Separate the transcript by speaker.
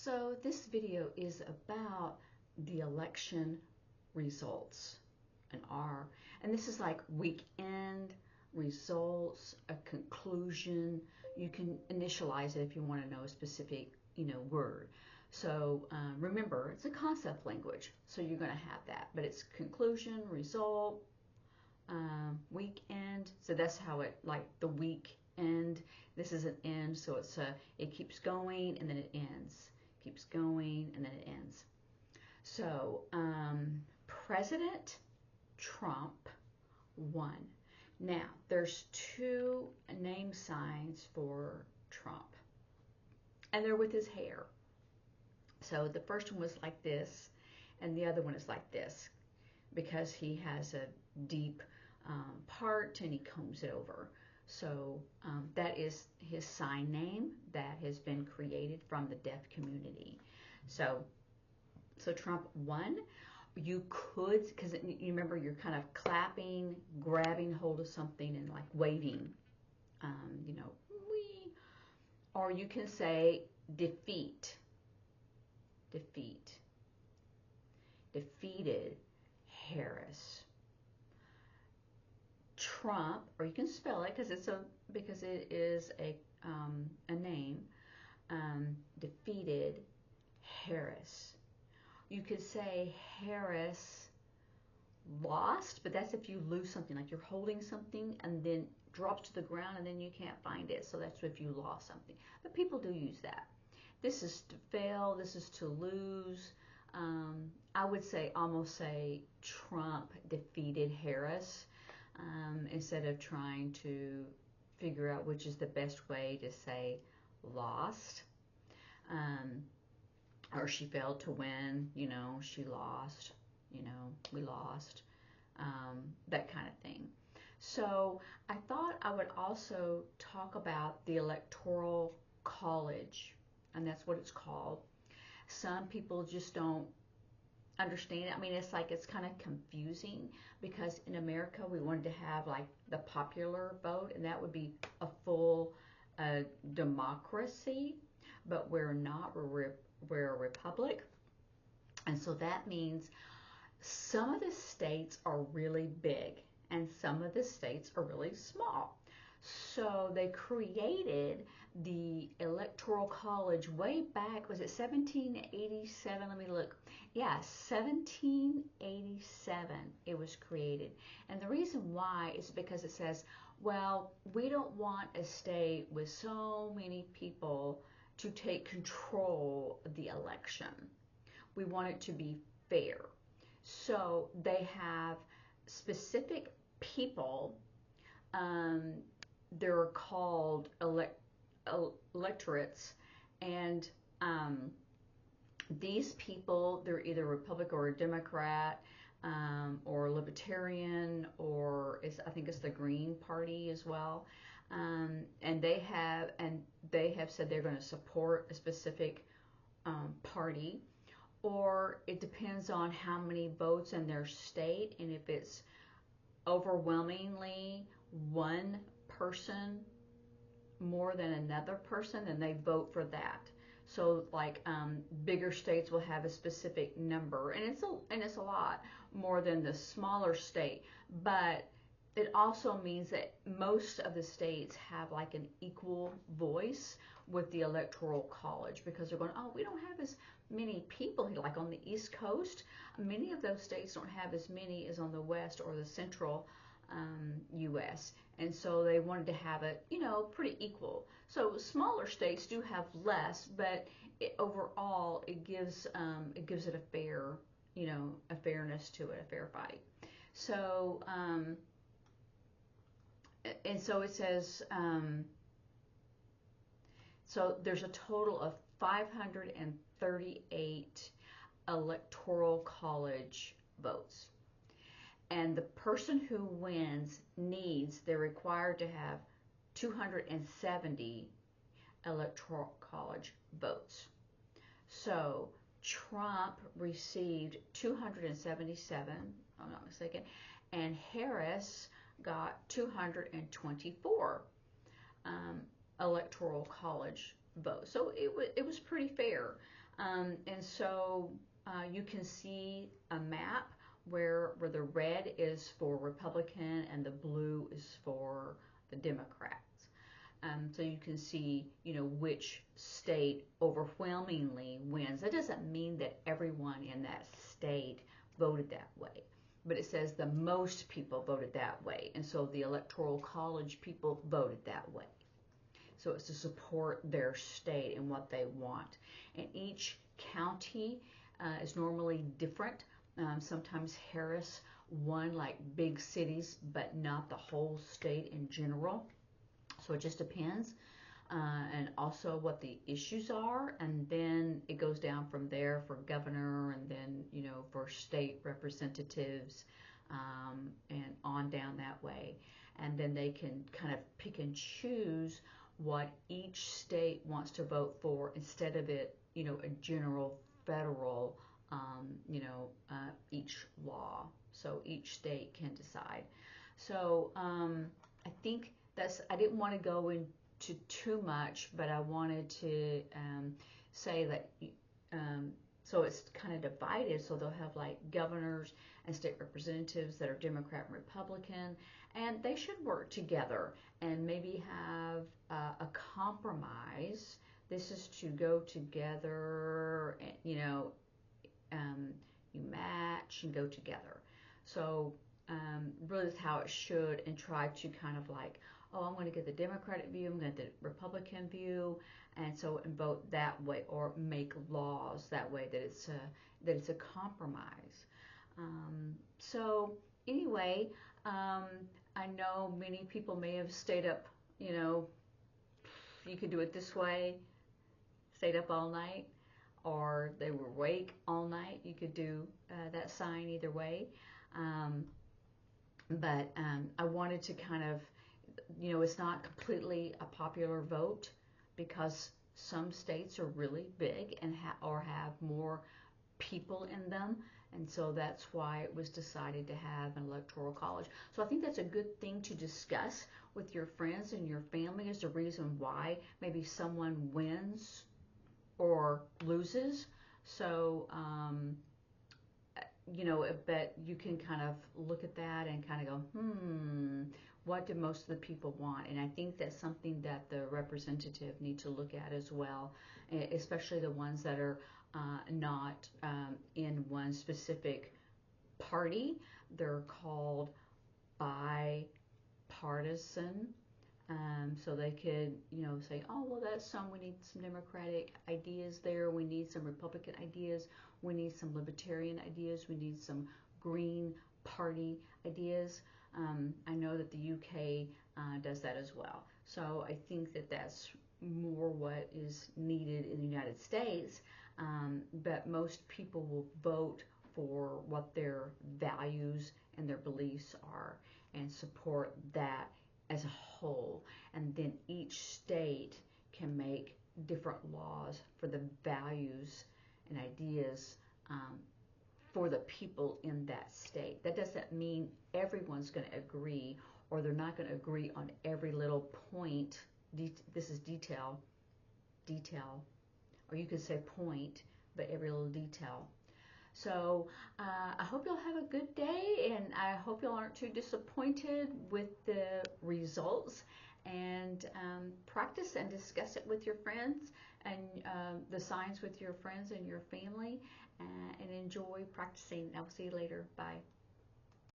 Speaker 1: So this video is about the election results and this is like weekend results, a conclusion. You can initialize it if you want to know a specific, word. So remember, it's a concept language, so you're going to have that, but it's conclusion, result, weekend. So that's how it, like the weekend. This is an end, so it keeps going and then it ends. Keeps going and then it ends. So President Trump won. Now there's two name signs for Trump, and they're with his hair. So the first one was like this, and the other one is like this, because he has a deep part and he combs it over. So that is his sign name that has been created from the deaf community. So Trump won. You could, because you remember, you're kind of clapping, grabbing hold of something and like waving, wee. Or you can say defeat, defeated Harris. Trump, or you can spell it because it is a name. Defeated Harris. You could say Harris lost, but that's if you lose something, like you're holding something and then drops to the ground and then you can't find it. So that's if you lost something. But people do use that. This is to fail. This is to lose. I would almost say Trump defeated Harris. Instead of trying to figure out which is the best way to say lost, or she failed to win, she lost, we lost, that kind of thing. So I thought I would also talk about the Electoral College, and that's what it's called. Some people just don't understand it. I mean, it's kind of confusing, because in America we wanted to have like the popular vote, and that would be a full democracy, but we're not. We're a republic, and so that means some of the states are really big and some of the states are really small. So they created the Electoral College way back, was it 1787? Let me look. Yeah, 1787 it was created. And the reason why is because it says, well, we don't want a state with so many people to take control of the election. We want it to be fair. So they have specific people, they're called electorates, and these people, they're either Republican or a Democrat, or Libertarian, or I think it's the Green Party as well, and they have said they're going to support a specific party, or it depends on how many votes in their state, and if it's overwhelmingly one person more than another person, then they vote for that. So like bigger states will have a specific number, and it's a lot more than the smaller state, but it also means that most of the states have like an equal voice with the Electoral College, because they're going, oh, we don't have as many people here, like on the East Coast. Many of those states don't have as many as on the West or the Central U.S. And so they wanted to have it, pretty equal. So smaller states do have less, but overall it gives it a fair, a fairness to it, a fair fight. So and so it says, so there's a total of 538 Electoral College votes. And the person who wins they're required to have 270 Electoral College votes. So Trump received 277, if I'm not mistaken, and Harris got 224 Electoral College votes. So it was pretty fair. And so you can see a map where the red is for Republican and the blue is for the Democrats. So you can see, which state overwhelmingly wins. That doesn't mean that everyone in that state voted that way, but it says the most people voted that way, and so the Electoral College people voted that way. So it's to support their state and what they want. And each county is normally different. Sometimes Harris won like big cities, but not the whole state in general. So it just depends. And also what the issues are, and then it goes down from there for governor, and then for state representatives, and on down that way. And then they can kind of pick and choose what each state wants to vote for instead of it, a general federal, each law. So each state can decide. So I think I didn't want to go into too much, but I wanted to say that, so it's kind of divided. So they'll have like governors and state representatives that are Democrat and Republican, and they should work together and maybe have a compromise. This is to go together, you match and go together. So really is how it should, and try to kind of like, oh, I'm going to get the Democratic view, I'm going to get the Republican view, and vote that way, or make laws that way that it's a compromise. So anyway, I know many people may have stayed up, you could do it this way, stayed up all night, or they were awake all night. You could do that sign either way. But I wanted to kind of, it's not completely a popular vote, because some states are really big and have more people in them, and so that's why it was decided to have an electoral college. So I think that's a good thing to discuss with your friends and your family, is the reason why maybe someone wins or loses. So but you can kind of look at that and kind of go, what do most of the people want? And I think that's something that the representative need to look at as well, especially the ones that are not in one specific party. They're called bipartisan. So they could, say, oh, well, we need some Democratic ideas there. We need some Republican ideas. We need some Libertarian ideas. We need some Green Party ideas. I know that the UK does that as well. So I think that that's more what is needed in the United States. But most people will vote for what their values and their beliefs are, and support that as a whole. And then each state can make different laws for the values and ideas for the people in that state. That doesn't mean everyone's going to agree, or they're not going to agree on every little point. This is detail, or you could say point, but every little detail. So I hope you'll have a good day, and I hope you aren't too disappointed with the results. And practice and discuss it with your friends, and the signs with your friends and your family, and enjoy practicing. I'll see you later. Bye.